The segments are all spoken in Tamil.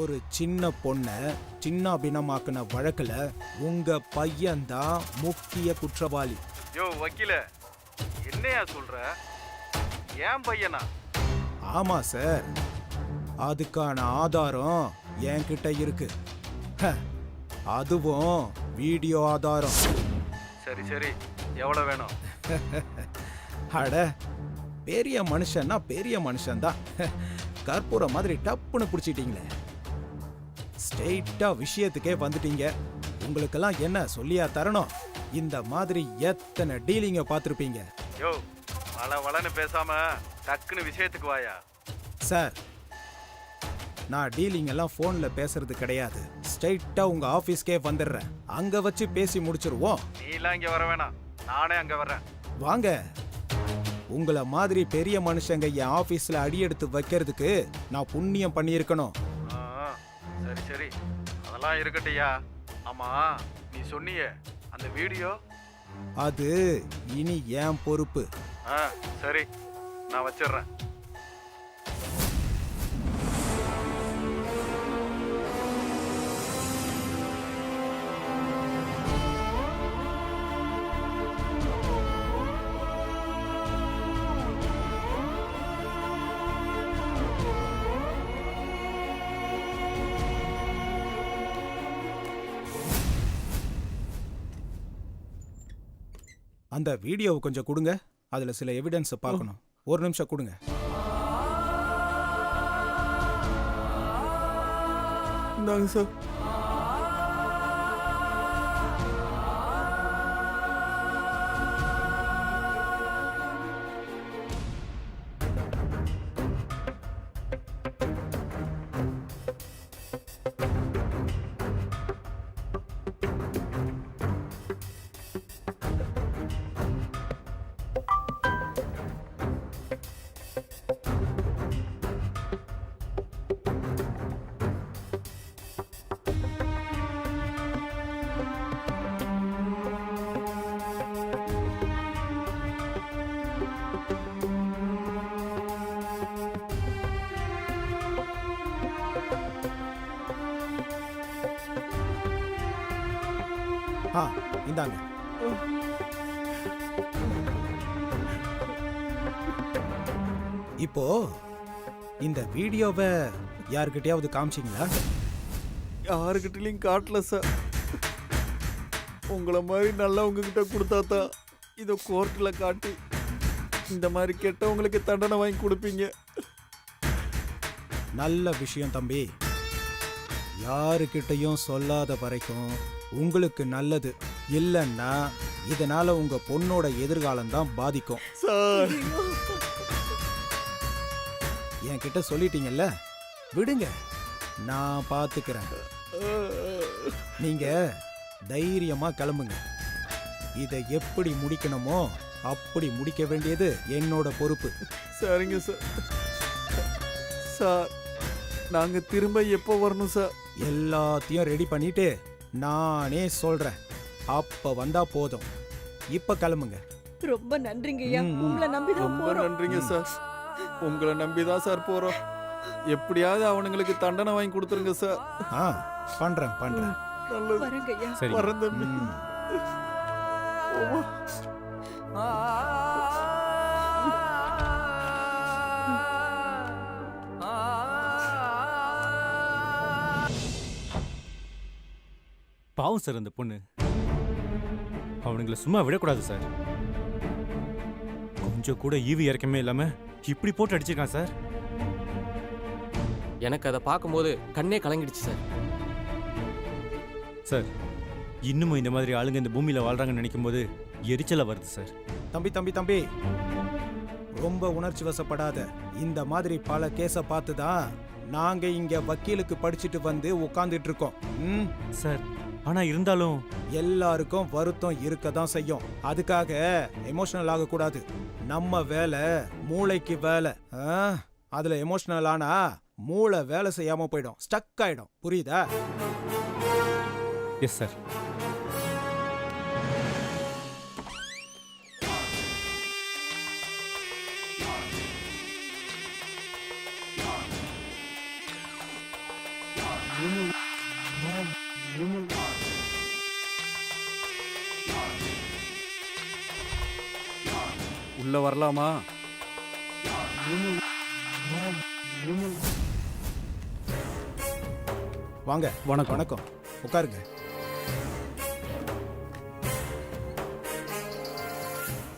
ஒரு சின்ன பொண்ண சின்னாபின்னமாக்குன வழக்குல உங்க பையன்தான் முக்கிய குற்றவாளி. யோ வக்கீல, என்னையா சொல்ற? ஏன் பையனா? ஆமா சார், அதுக்கான ஆதாரம் என்கிட்ட இருக்கு. ஹ, அதுவும் வீடியோ ஆதாரம். சரி சரி, எவ்வளவு வேணும்? அட, பெரிய மனுஷன்னா பெரிய மனுஷன்தான். கற்பூர மாதிரி டப்புன்னு பிடிச்சிட்டீங்களே. ஸ்ட்ரெயிட்டா விஷயத்துக்கே வந்துட்டீங்க. உங்களுக்கெல்லாம் என்ன சொல்லியா தரணும்? இந்த மாதிரி எத்தனை டீலிங்க பார்த்துருப்பீங்க. யோ, வளன்னு பேசாம டக்குன்னு விஷயத்துக்கு வாயா. சார், நான் டீலிங் எல்லாம் போன்ல பேசுறது கிடையாது. ஸ்ட்ரெயிட்டா உங்க ஆபீஸ்க்கே வந்துடுறேன். அங்க வச்சு பேசி முடிச்சிருவோம். நீ எல்லாம் இங்க வர வேணாம், நானே அங்க வர்றேன். வாங்க. உங்களை மாதிரி பெரிய மனுஷங்க என் ஆபீஸ்ல அடியெடுத்து வைக்கிறதுக்கு நான் புண்ணியம் பண்ணியிருக்கணும். சரி சரி, அதெல்லாம் இருக்கட்டையா. ஆமா, நீ சொன்னியே அந்த வீடியோ, அது இனி என் பொறுப்பு. சரி, நான் வச்சிடுறேன். அந்த வீடியோவை கொஞ்சம் கொடுங்க. அதுல சில எவிடன்ஸ் பார்க்கணும். ஒரு நிமிஷம் கொடுங்க. இந்தாங்க சார். இந்தாங்க. இப்போ இந்த வீடியோவை யாருக்கிட்டையாவது காமிச்சிங்களா? யாருக்கிட்டையும் காட்டல சார். உங்களை மாதிரி நல்லவங்க கிட்ட கொடுத்தாதான் இதை கோர்ட்டில் காட்டி இந்த மாதிரி கெட்டவங்களுக்கு தண்டனை வாங்கி கொடுப்பீங்க. நல்ல விஷயம் தம்பி. யாருக்கிட்டையும் சொல்லாத வரைக்கும் உங்களுக்கு நல்லது. இல்லைன்னா இதனால உங்க பொண்ணோட எதிர்காலம் தான் பாதிக்கும். சார், என்கிட்ட சொல்லிட்டீங்கல்ல, விடுங்க, நான் பாத்துக்கிறேன். நீங்க தைரியமா கிளம்புங்க. இதை எப்படி முடிக்கணுமோ அப்படி முடிக்க வேண்டியது என்னோட பொறுப்பு. சரிங்க சார். சார், நாங்க திரும்ப எப்போ வரணும் சார்? எல்லாத்தையும் ரெடி பண்ணிட்டு நானே சொல்றேன். அப்ப வந்தா போதும். இப்ப கிளம்புங்க. ரொம்ப நன்றிங்கய்யா. உங்களை நம்பிதான் ரொம்ப போறோம். நன்றிங்க சார். உங்களை நம்பிதான் சார் போறோம். எப்படியாவது அவனுங்களுக்கு தண்டனை வாங்கி கொடுத்துருங்க சார். பண்றேன். நல்லது. வரேங்கய்யா. வரேன் தம்பி. பாவம் சார் அந்த பொண்ணு. அவனுங்களை சும்மா விடக்கூடாது சார். கொஞ்சம் கூட ஈவி இறக்கமே இல்லாம இப்படி போட்டு அடிச்சிருக்கான் சார். எனக்கு அதை பார்க்கும்போது கண்ணே கலங்கிடுச்சு சார். சார், இன்னமும் இந்த மாதிரி ஆளுங்க இந்த பூமியில வாழ்றாங்கன்னு நினைக்கும் போது எரிச்சலா வருது சார். தம்பி, ரொம்ப உணர்ச்சி வசப்படாத. இந்த மாதிரி பல கேஸை பார்த்துதான் நாங்க இங்க வக்கீலுக்கு படிச்சுட்டு வந்து உட்கார்ந்துட்டு இருக்கோம். சார், ஆனா இருந்தாலும் எல்லாருக்கும் வருத்தம் இருக்கதான் செய்யும். அதுக்காக எமோஷனல் ஆகக்கூடாது. நம்ம வேலை மூளைக்கு வேலை. அதுல எமோஷனல் ஆனா மூளை வேலை செய்யாம போயிடும், ஸ்டக் ஆயிடும். புரியுதா? Yes sir. உள்ள வரலாமா? வாங்க. வணக்கம். வணக்கம். உட்காருங்க.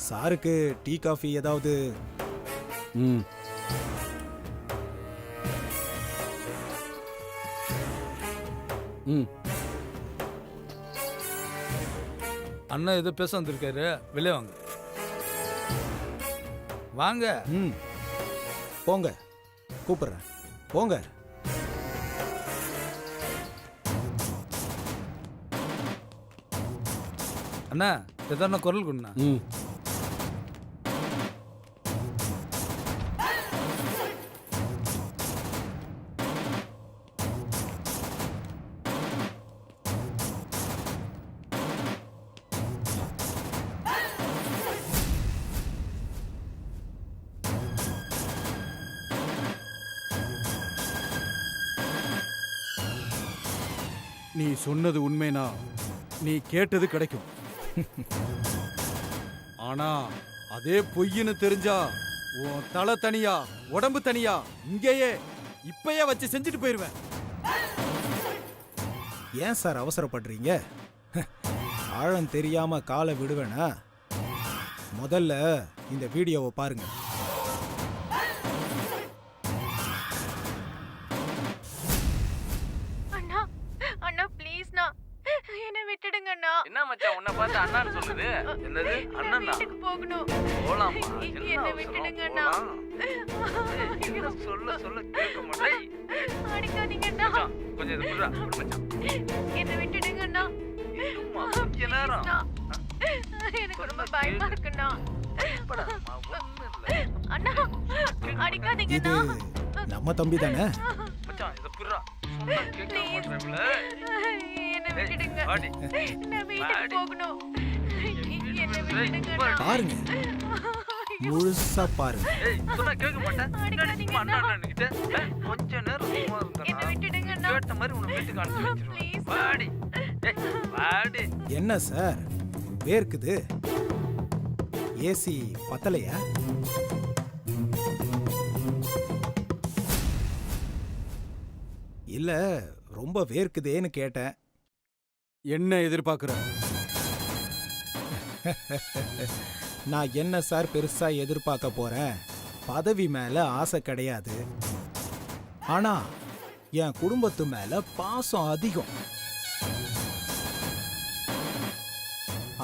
சாருக்கு டீ காஃபி ஏதாவது? ம். ம். அண்ணா ஏதோ பேச வந்திருக்காரு, வெளியே வாங்க. வாங்க. ம். போங்க. கூப்பிடுறேன். போங்க. அண்ணா எதனா குரல் கொடுண்ணா. ம். நீ சொன்னது உண்மைனா நீ கேட்டது கிடைக்கும். ஆனா அதே பொய்ன்னு தெரிஞ்சா உன் தலை தனியா உடம்பு தனியா இங்கேயே இப்பயே வச்சு செஞ்சுட்டு போயிருவேன். ஏன் சார் அவசரப்படுறீங்க? ஆழம் தெரியாம காலை விடுவேனா? முதல்ல இந்த வீடியோவை பாருங்க. அண்ணா அண்ணா ப்ளீஸ்ண்ணா என்னை விட்டுடுங்க அண்ணா. என்ன மச்சான் உன்னை பார்த்து அண்ணான்னு சொல்லுது? என்னது அண்ணனா? வீட்டுக்கு போகணும். போலாமா? என்னை விட்டுடுங்க அண்ணா. என்ன சொல்ல சொல்ல கேட்க மாட்டேன். அடிக்காதீங்க அண்ணா. மச்சான் கொஞ்சம் இது புடுறா மச்சான். என்னை விட்டுடுங்க அண்ணா. இன்னுமா கொஞ்ச நேரம்? எனக்கு ரொம்ப பயமா இருக்குண்ணா. பயப்படாதம்மா, ஒண்ணும் இல்ல. அண்ணா அடிக்காதீங்க இது அண்ணா. நம்ம தம்பி தானே? மச்சான் இத புடுறா. சொன்னா கேட்க மாட்டேன்ல. என்னை விட்டுடுங்க. வாடி. நான் வீட்டுக்கு போகணும். என்னை விட்டுடுங்க பாரு. அண்ணா. பாருங்க. முழுசா பாருங்க. ஏய் சொன்னா கேட்க மாட்டேன். அடிக்காதீங்க சும்மா அண்ணா அண்ணா. அண்ணன்கிட்ட கொஞ்ச நேரம் சும்மா என்னை இருந்தா விட்டுடுங்க அண்ணா. கேட்ட மாதிரி உன்னை வீட்டுக்கு அனுப்பி வச்சிருவேன். Please. வாடி. ஏய் வாடி. என்ன சார் வேர்க்குது? ஏசி பத்தலையா? இல்ல ரொம்ப வேர்க்குதேன்னு கேட்டேன். என்ன எதிர்பார்க்கிற? நான் என்ன சார் பெருசா எதிர்பார்க்க போறேன்? பதவி மேல ஆசை கிடையாது. ஆனா என் குடும்பத்து மேல பாசம் அதிகம்.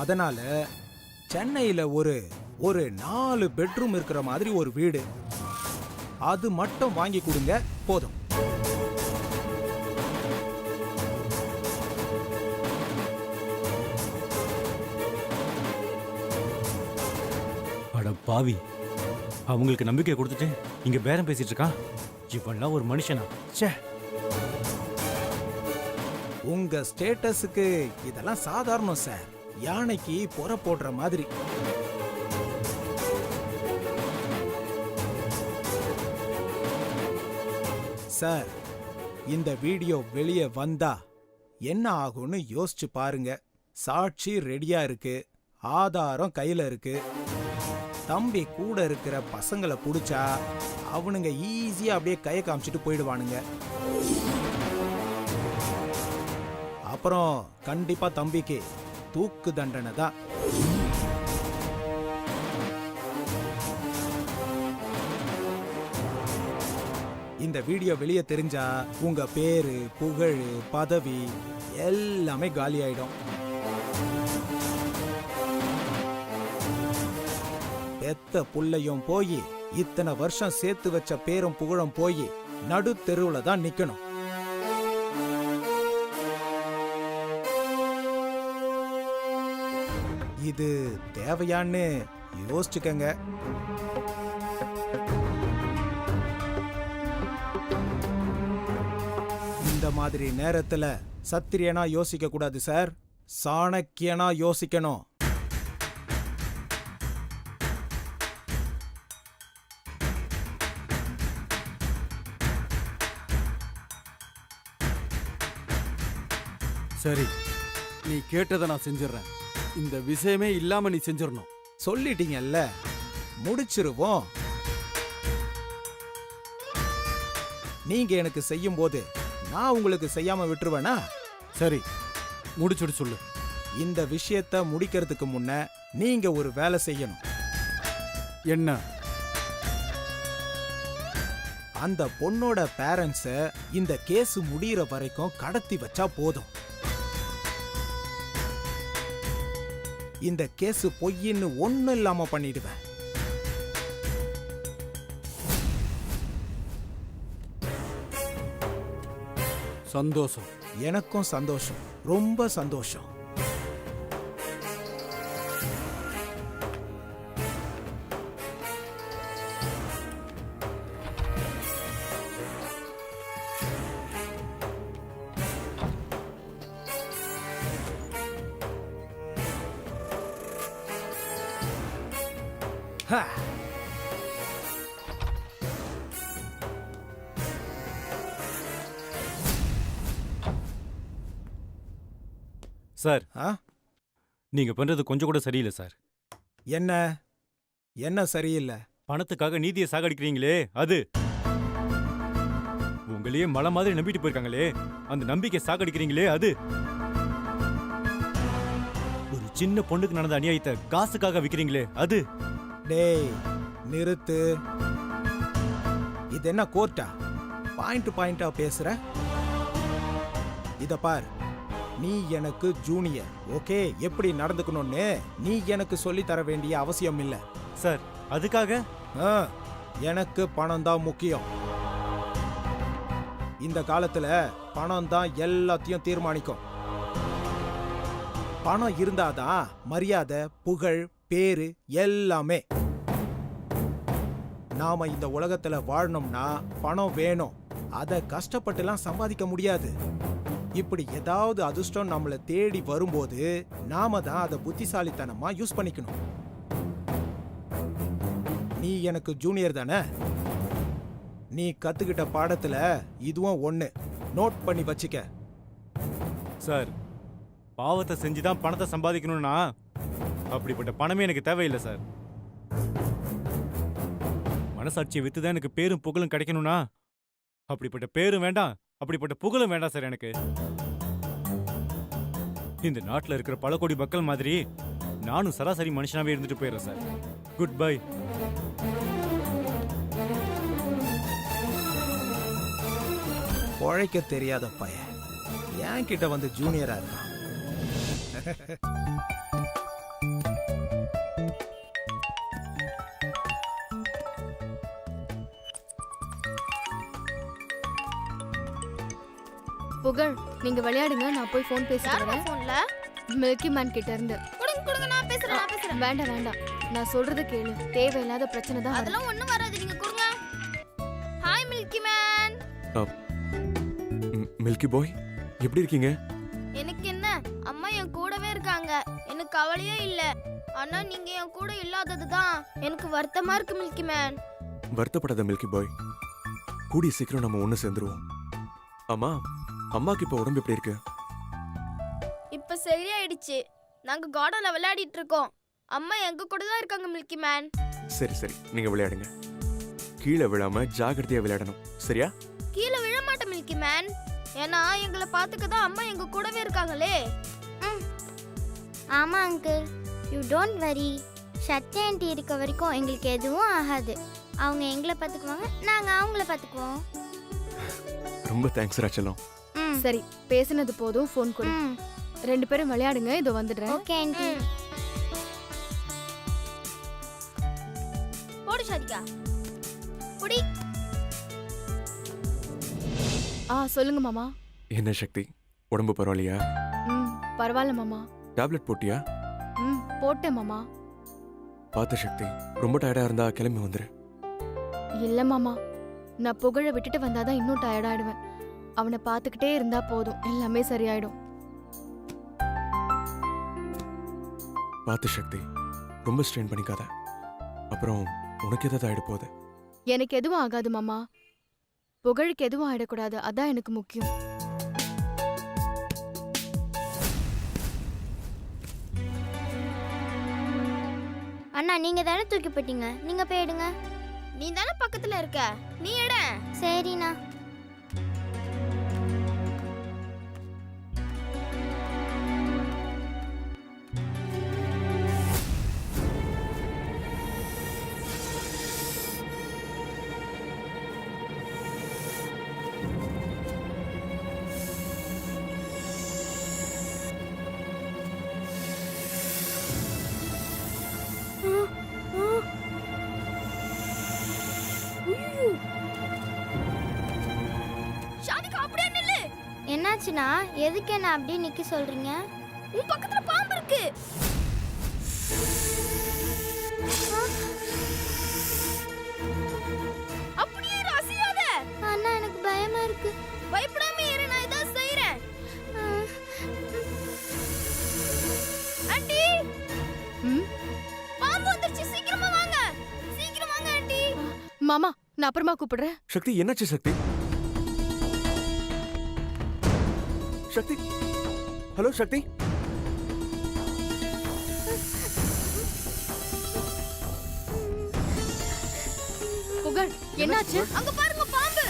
அதனால சென்னையில ஒரு 4 பெட்ரூம் இருக்கிற மாதிரி ஒரு வீடு, அது மட்டும் வாங்கி கொடுங்க போதும். அட பாவி, அவங்களுக்கு நம்பிக்கை கொடுத்துட்டு இங்க பேரம் பேசிட்டு இருக்கான். இவன்லாம் ஒரு மனுஷனா? ச்சே. உங்க ஸ்டேட்டஸுக்கு இதெல்லாம் சாதாரணம் சார். யானைக்கு புற போடுற மாதிரி. சார், இந்த வீடியோ வெளியே வந்தா என்ன ஆகும்னு யோசிச்சு பாருங்க. சாட்சி ரெடியா இருக்கு, ஆதாரம் கையில இருக்கு. தம்பி கூட இருக்கிற பசங்களை புடிச்சா அவனுங்க ஈஸியா அப்படியே கையை காமிச்சிட்டு போயிடுவானுங்க. அப்புறம் கண்டிப்பா தம்பிக்கு தூக்கு தண்டனை தான். இந்த வீடியோ வெளியே தெரிஞ்சா உங்க பேரு, புகழ், பதவி எல்லாமே காலியாயிடும். பெத்த புள்ளையும் போய், இத்தனை வருஷம் சேர்த்து வச்ச பேரும் புகழும் போய் நடு தெருவுல தான் நிக்கணும். இது தேவையான்னு யோசிச்சுக்கங்க. இந்த மாதிரி நேரத்துல சத்திரியனா யோசிக்க கூடாது சார், சாணக்கியனா யோசிக்கணும். சரி, நீ கேட்டதை நான் செஞ்சிடறேன். இந்த விஷயமே இல்லாம நீ செஞ்சிடணும். சொல்லிட்டீங்கல்ல, முடிச்சிருவோம். நீங்க எனக்கு செய்யும் போது நான் உங்களுக்கு செய்யாம விட்டுருவேனா? சரி, முடிச்சுடு சொல்லு. இந்த விஷயத்த முடிக்கிறதுக்கு முன்ன நீங்க ஒரு வேலை செய்யணும். என்ன? அந்த பொண்ணோட பேரண்ட்ஸ இந்த கேஸ் முடியிற வரைக்கும் கடத்தி வச்சா போதும். இந்த கேஸ் பொய்ன்னு ஒண்ணு இல்லாம பண்ணிடுவேன். சந்தோஷம். எனக்கும் சந்தோஷம், ரொம்ப சந்தோஷம். Ha! சார், ஆ? நீங்க பண்றது கொஞ்சம் கூட சரியில்லை சார். என்ன என்ன சரியில்லை? பணத்துக்காக நீதியை சாகடிக்கிறீங்களே அது. உங்களையே மலை மாதிரி நம்பிட்டு போயிருக்காங்களே, அந்த நம்பிக்கை சாகடிக்கிறீங்களே அது. ஒரு சின்ன பொண்ணுக்கு நடந்த அநியாயத்தை காசுக்காக விக்கிறீங்களே அது. டேய் நிறுத்து. இது என்ன கோர்ட்டா? பாயிண்டா பேசுற? இத பார், நீ எனக்கு ஜூனியர், ஓகே? எப்படி நடந்துக்கணும்னு நீ எனக்கு சொல்லி தர வேண்டிய அவசியம் இல்ல. சார், அதுக்காக ஆ, எனக்கு பணம் தான் முக்கியம். இந்த காலத்துல பணம் தான் எல்லாத்தையும் தீர்மானிக்கும். பணம் இருந்தாதான் மரியாதை, புகழ், பேரு எல்லாமே. நாம இந்த உலகத்துல வாழணும்னா பணம் வேணும். அத கஷ்டப்பட்டுலாம் சம்பாதிக்க முடியாது. இப்படி ஏதாவது அதிர்ஷ்டம் நம்மளை தேடி வரும்போது நாம தான் அதை புத்திசாலித்தனமா யூஸ் பண்ணிக்கணும். நீ எனக்கு ஜூனியர் தானே? நீ கத்துக்கிட்ட பாடத்துல இதுவும் ஒண்ணு. நோட் பண்ணி வச்சுக்க. சார், பாவத்தை செஞ்சுதான் பணத்தை சம்பாதிக்கணும்னா அப்படிப்பட்ட பணமே எனக்கு தேவையில்லை சார். மனசாட்சியை வித்துதான் எனக்கு பேரும் புகழும் கிடைக்கணும்னா அப்படிப்பட்ட பேரும் வேண்டாம், அப்படிப்பட்ட புகழும் வேண்டாம் சார். எனக்கு இந்த நாட்டில் இருக்கிற பல கோடி மக்கள் மாதிரி நானும் சராசரி மனுஷனாவே இருந்துட்டு போயிடுறேன் சார். Good bye. உழைக்க தெரியாத பையன் என் கிட்ட வந்து ஜூனியரா இருக்கான். புகழ், நீங்க விளையாடுங்க, நான் போய் ஃபோன் பேசிட்டு யாரோட வரேன். போன்ல? மில்கி மேன் கிட்ட இருந்து. கொடுங்க நான் பேசுறேன். வேண்டாம் வேண்டாம், நான் சொல்றத கேளு. தேவையில்லாத பிரச்சனை தான் வரும். அதெல்லாம் ஒண்ணும் வராது, நீங்க கொடுங்க. Hi milky man. மில்கி பாய், எப்படி இருக்கீங்க? எனக்கு என்ன, அம்மா என் கூடவே இருக்காங்க, எனக்கு கவலையே இல்ல. ஆனா நீங்க என் கூட இல்லாததுதான் எனக்கு வருத்தமா இருக்கு மில்கி மேன். வருத்தப்படாத மில்கி பாய், கூடிய சீக்கிரம் நம்ம ஒண்ணு சேர்ந்துருவோம். ஆமா, அம்மாக்கு இப்ப உடம்பு எப்படி இருக்கு? இப்ப சரியாயிடுச்சு. நாங்க கார்டன்ல விளையாடிட்டு இருக்கோம். அம்மா எங்க கூட தான் இருக்காங்க மில்கி மேன். சரி சரி, நீங்க விளையாடுங்க. கீழே விழாம ஜாகிரதையா விளையாடணும், சரியா? கீழே விழ மாட்டேன் மில்கி மேன். ஏன்னா எங்களை பாத்துக்கதான் அம்மா எங்க கூடவே இருக்காங்களே. ஆமா uncle, you don't worry. Sathya aunty இருக்க வரைக்கும் எங்களுக்கு எதுவும் ஆகாது. அவங்க எங்களை பார்த்துக்குவாங்க, நாங்க அவங்கள பார்த்துக்குவோம். ரொம்ப தேங்க்ஸ் ராச்சலம். சரி, பேசினது போதும், ஃபோன் கொடு. ரெண்டு பேரும் விளையாடுங்க, இதோ வந்துடுறேன். Okay aunty. போடு ஷாதிகா, புடி. சொல்லுங்க மாமா. என்ன சக்தி, உடம்பு பரவாயில்லையா? பரவாயில்ல மாமா. டேப்லெட் போட்டியா? போட்டேன் மாமா. பார்த்த சக்தி, ரொம்ப டயர்டா இருந்தா கிளம்பி வந்துரு. இல்ல மாமா, நான் புகழ விட்டுட்டு வந்தாதான் இன்னும் டயர்டாயிடுவேன். அவனை பார்த்துக்கிட்டே இருந்தா போதும், எல்லாமே சரியாயிடும். பார்த்து சக்தி, ரொம்ப ஸ்ட்ரெயின் பண்ணிக்காத, அப்புறம் உனக்கு ஏதாவது ஆயிட போகுது. எனக்கு எதுவும் ஆகாது மாமா. புகழுக்கு எதுவும் ஆயிடக்கூடாது, அதான் எனக்கு முக்கியம். அண்ணா நீங்க தானே தூக்கி போட்டீங்க, நீங்க போயிடுங்க. நீ தானே பக்கத்துல இருக்க, நீ எட. சரிண்ணா. ஷானிகா அப்படியே நில்லு. என்னாச்சுண்ணா? எதுக்கு என்ன அப்படியே நிக்க சொல்றீங்க? உன் பக்கத்துல பாம்பு இருக்கு. அப்படியே ரசியாத. அண்ணா எனக்கு பயமா இருக்கு. பயப்படாம இரு, நான் ஏதாவது செய்றேன். ஆண்டி, ம் பாம்பு வந்துருச்சு, சீக்கிரமா வாங்க. சீக்கிரம் வாங்க ஆண்டி. மாமா, நான் அப்புறமா கூப்பிடுறேன். சக்தி என்னாச்சு சக்தி? சக்தி, ஹலோ சக்தி. புகழ், என்னாச்சு? அங்க பாருங்க பாம்பு.